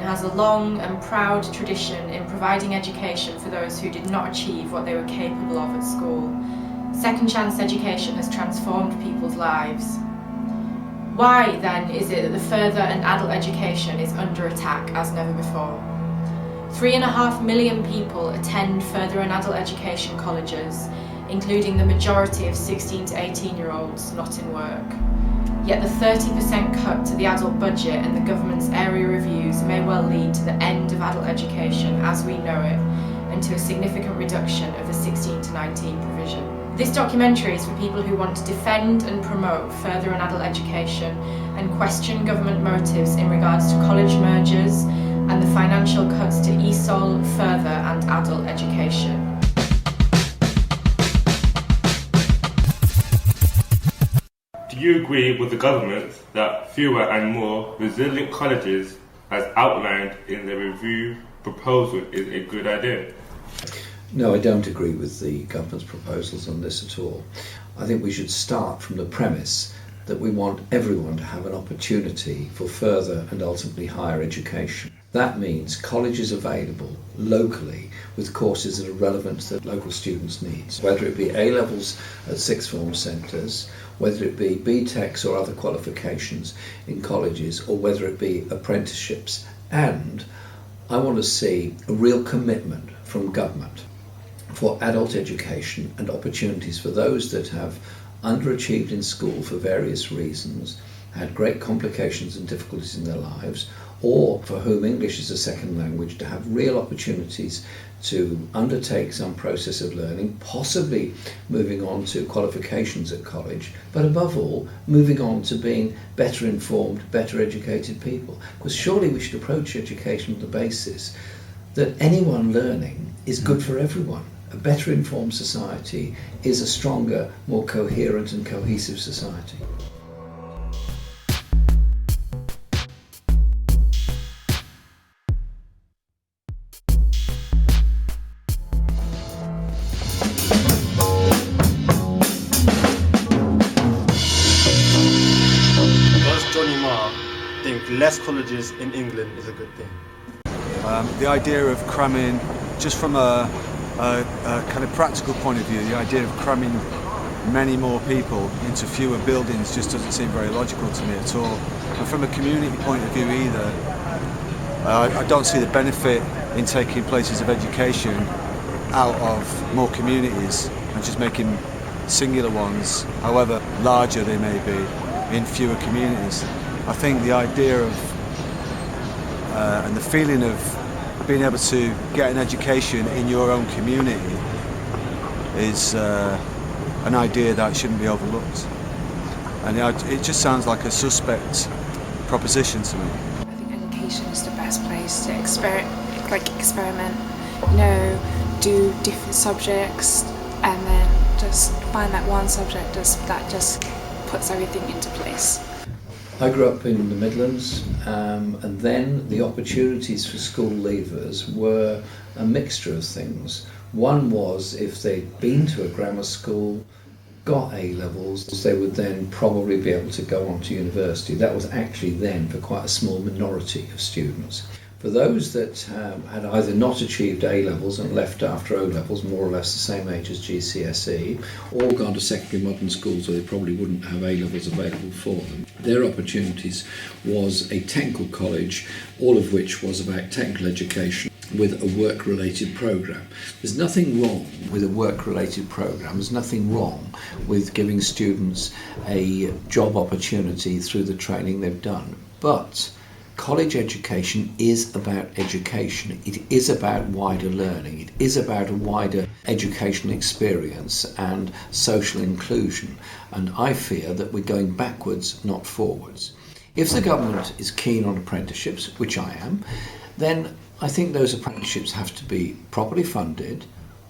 has a long and proud tradition in providing education for those who did not achieve what they were capable of at school. Second chance education has transformed people's lives. Why, then, is it that the further and adult education is under attack as never before? 3.5 million people attend further and adult education colleges, including the majority of 16 to 18-year-olds not in work. Yet the 30% cut to the adult budget and the government's area reviews may well lead to the end of adult education as we know it, and to a significant reduction of the 16 to 19 provision. This documentary is for people who want to defend and promote further and adult education and question government motives in regards to college mergers and the financial cuts to ESOL, further and adult education. Do you agree with the government that fewer and more resilient colleges, as outlined in the review proposal, is a good idea? No, I don't agree with the government's proposals on this at all. I think we should start from the premise that we want everyone to have an opportunity for further and ultimately higher education. That means colleges available locally with courses that are relevant to the local students' needs, whether it be A-levels at sixth form centres, whether it be BTECs or other qualifications in colleges, or whether it be apprenticeships. And I want to see a real commitment from government for adult education and opportunities for those that have underachieved in school for various reasons, had great complications and difficulties in their lives, or for whom English is a second language, to have real opportunities to undertake some process of learning, possibly moving on to qualifications at college, but above all, moving on to being better informed, better educated people. Because surely we should approach education on the basis that anyone learning is good for everyone. A better informed society is a stronger, more coherent and cohesive society. Does Johnny Marr think less colleges in England is a good thing? The idea of cramming, just from a kind of practical point of view, the idea of cramming many more people into fewer buildings just doesn't seem very logical to me at all. And from a community point of view either, I don't see the benefit in taking places of education out of more communities and just making singular ones, however larger they may be, in fewer communities. I think the idea of and the feeling of being able to get an education in your own community is an idea that shouldn't be overlooked. And it just sounds like a suspect proposition to me. I think education is the best place to experiment, do different subjects, and then just find that one subject that just puts everything into place. I grew up in the Midlands, and then the opportunities for school leavers were a mixture of things. One was if they'd been to a grammar school, got A-levels, they would then probably be able to go on to university. That was actually then for quite a small minority of students. For those that had either not achieved A-levels and left after O-levels, more or less the same age as GCSE, or gone to secondary modern schools where they probably wouldn't have A-levels available for them, their opportunities was a technical college, all of which was about technical education with a work-related programme. There's nothing wrong with a work-related programme. There's nothing wrong with giving students a job opportunity through the training they've done. But college education is about education. It is about wider learning. It is about a wider educational experience and social inclusion. And I fear that we're going backwards, not forwards. If the government is keen on apprenticeships, which I am, then I think those apprenticeships have to be properly funded,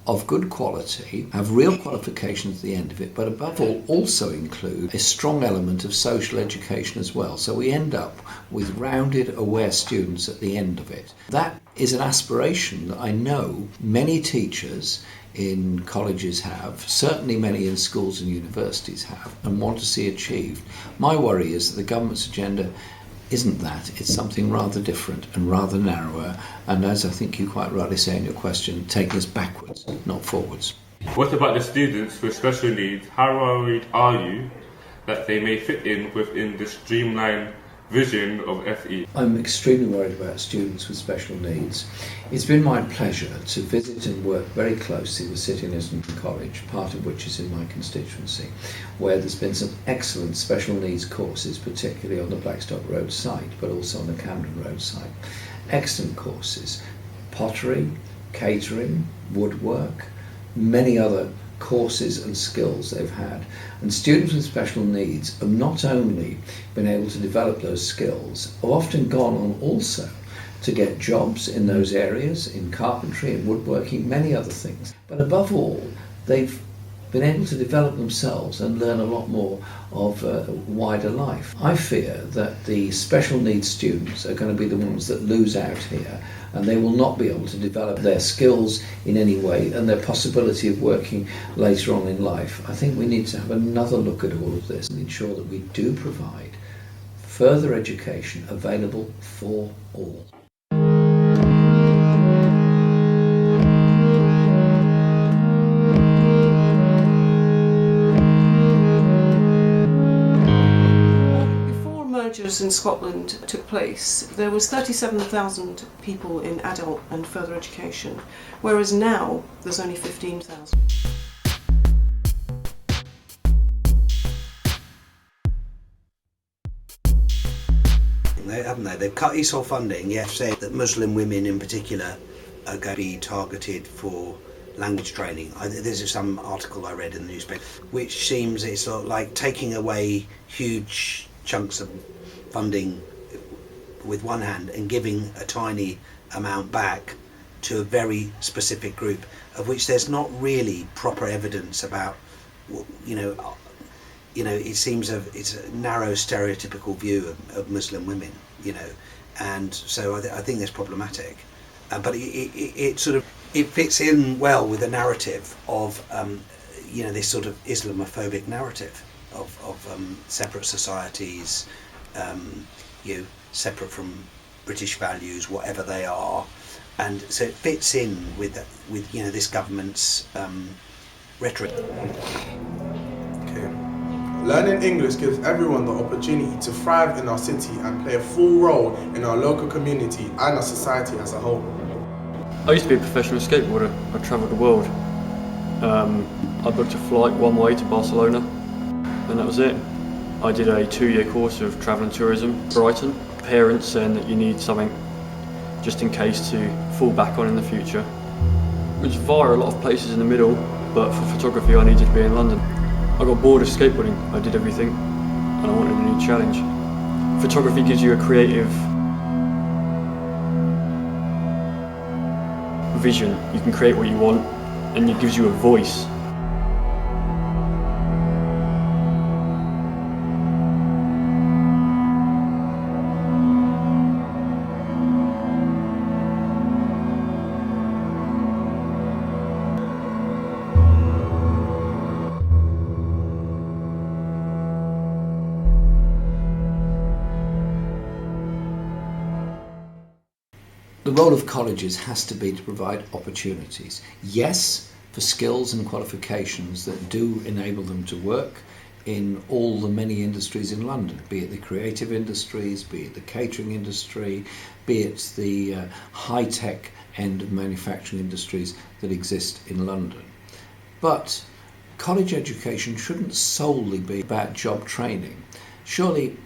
of good quality, have real qualifications at the end of it, but above all also include a strong element of social education as well. So we end up with rounded, aware students at the end of it. That is an aspiration that I know many teachers in colleges have, certainly many in schools and universities have, and want to see achieved. My worry is that the government's agenda isn't that. It's something rather different and rather narrower, and as I think you quite rightly say in your question, taking us backwards, not forwards. What about the students with special needs? How worried are you that they may fit in within the streamlined vision of FE? I'm extremely worried about students with special needs. It's been my pleasure to visit and work very closely with City and Islington College, part of which is in my constituency, where there's been some excellent special needs courses, particularly on the Blackstock Road site, but also on the Camden Road site. Excellent courses. Pottery, catering, woodwork, many other courses and skills they've had. And students with special needs have not only been able to develop those skills, have often gone on also to get jobs in those areas, in carpentry and woodworking, many other things. But above all, they've been able to develop themselves and learn a lot more of wider life. I fear that the special needs students are going to be the ones that lose out here, and they will not be able to develop their skills in any way and their possibility of working later on in life. I think we need to have another look at all of this and ensure that we do provide further education available for all. Mergers in Scotland took place, there was 37,000 people in adult and further education, whereas now there's only 15,000. Haven't they? They've cut ESOL funding, yet said that Muslim women in particular are going to be targeted for language training. This is some article I read in the newspaper, which seems it's sort of like taking away huge chunks of funding with one hand and giving a tiny amount back to a very specific group, of which there's not really proper evidence about. It seems it's a narrow stereotypical view of Muslim women, and so I think that's problematic. But it fits in well with the narrative of this sort of Islamophobic narrative of separate societies, separate from British values, whatever they are, and so it fits in with this government's rhetoric. Okay. Learning English gives everyone the opportunity to thrive in our city and play a full role in our local community and our society as a whole. I used to be a professional skateboarder. I travelled the world. I booked a flight one way to Barcelona, and that was it. I did a 2-year course of travel and tourism, Brighton. Parents saying that you need something just in case to fall back on in the future. It was via a lot of places in the middle, but for photography I needed to be in London. I got bored of skateboarding. I did everything, and I wanted a new challenge. Photography gives you a creative vision. You can create what you want, and it gives you a voice. The role of colleges has to be to provide opportunities. Yes, for skills and qualifications that do enable them to work in all the many industries in London, be it the creative industries, be it the catering industry, be it the high-tech end of manufacturing industries that exist in London. But college education shouldn't solely be about job training. Surely,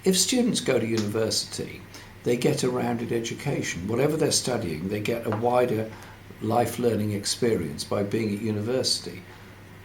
if students go to university, they get a rounded education. Whatever they're studying, they get a wider life learning experience by being at university.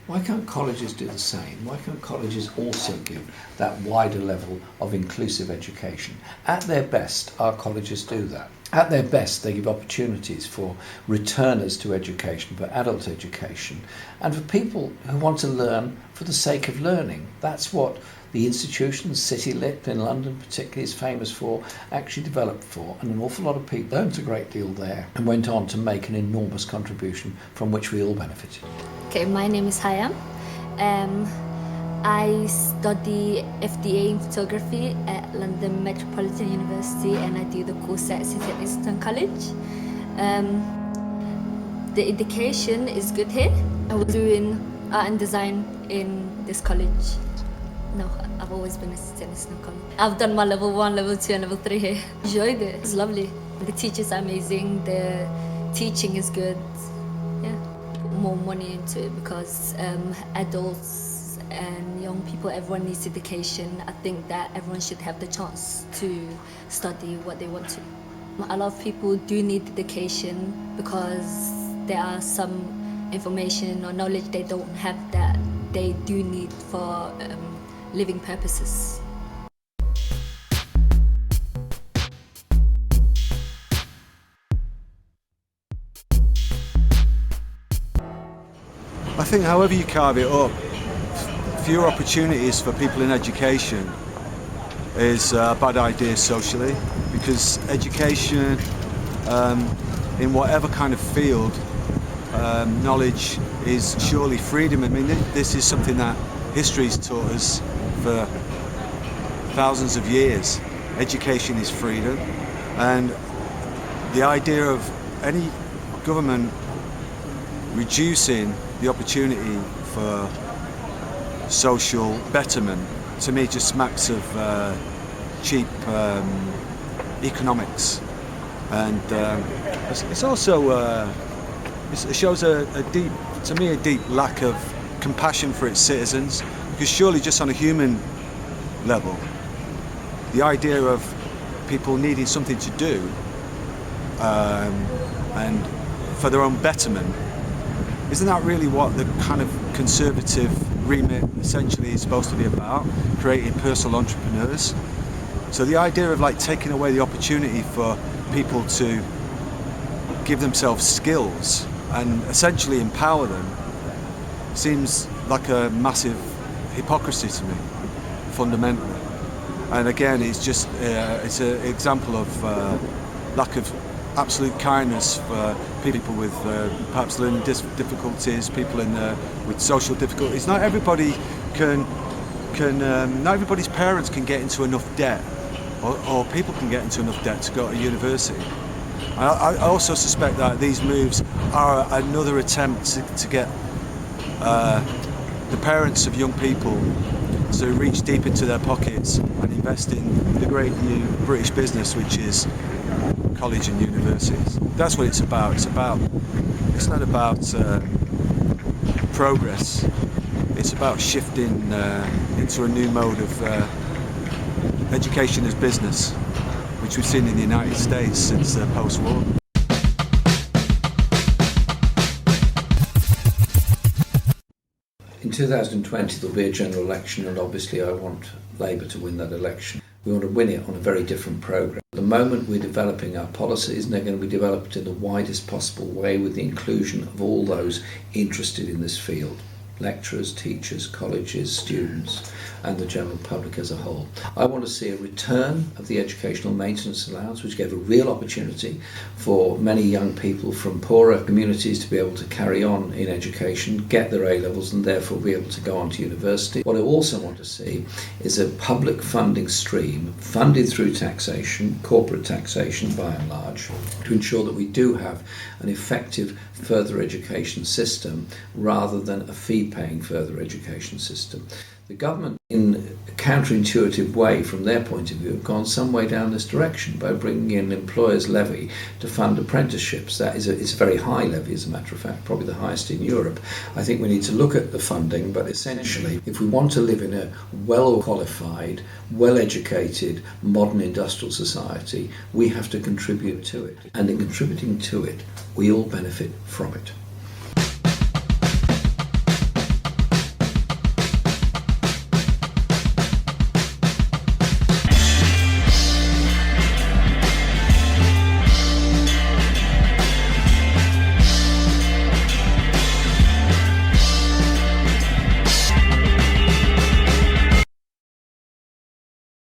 Why can't colleges do the same? Why can't colleges also give that wider level of inclusive education? At their best, our colleges do that. At their best, they give opportunities for returners to education, for adult education, and for people who want to learn for the sake of learning. That's what the institution, City Lit in London particularly, is famous for, actually developed for, and an awful lot of people learned a great deal there and went on to make an enormous contribution from which we all benefited. Okay, my name is Hayam. I study FDA in photography at London Metropolitan University, and I do the course at St Islington College. The education is good here. I was doing art and design in this college. No, I've always been at St Islington College. I've done my level 1, level 2 and level 3 here. Enjoyed it, it's lovely. The teachers are amazing, the teaching is good. Yeah, put more money into it because adults and young people, everyone needs education. I think that everyone should have the chance to study what they want to. A lot of people do need education because there are some information or knowledge they don't have that they do need for living purposes. I think however you carve it up, fewer opportunities for people in education is a bad idea socially, because education in whatever kind of field, knowledge is surely freedom. I mean, this is something that history's taught us for thousands of years. Education is freedom, and the idea of any government reducing the opportunity for social betterment, to me, just smacks of cheap economics. And it's also it shows a deep lack of compassion for its citizens, because surely just on a human level, the idea of people needing something to do and for their own betterment, isn't that really what the kind of conservative remit essentially is supposed to be about? Creating personal entrepreneurs. So the idea of like taking away the opportunity for people to give themselves skills and essentially empower them seems like a massive hypocrisy to me, fundamentally. And again, it's just it's an example of lack of absolute kindness for people with perhaps learning difficulties, people with social difficulties. Not everybody not everybody's parents can get into enough debt, or people can get into enough debt to go to university. I also suspect that these moves are another attempt to get the parents of young people to reach deep into their pockets and invest in the great new British business, which is college and universities. That's what it's about. It's not about progress. It's about shifting into a new mode of education as business, which we've seen in the United States since post-war. In 2020 there'll be a general election, and obviously I want Labour to win that election. We want to win it on a very different programme. At the moment we're developing our policies, and they're going to be developed in the widest possible way with the inclusion of all those interested in this field. Lecturers, teachers, colleges, students, and the general public as a whole. I want to see a return of the educational maintenance allowance, which gave a real opportunity for many young people from poorer communities to be able to carry on in education, get their A-levels, and therefore be able to go on to university. What I also want to see is a public funding stream funded through taxation, corporate taxation by and large, to ensure that we do have an effective further education system rather than a fee-paying further education system. The government, in a counterintuitive way from their point of view, have gone some way down this direction by bringing in employers' levy to fund apprenticeships. That is it's a very high levy, as a matter of fact, probably the highest in Europe. I think we need to look at the funding, but essentially, if we want to live in a well-qualified, well-educated, modern industrial society, we have to contribute to it. And in contributing to it, we all benefit from it.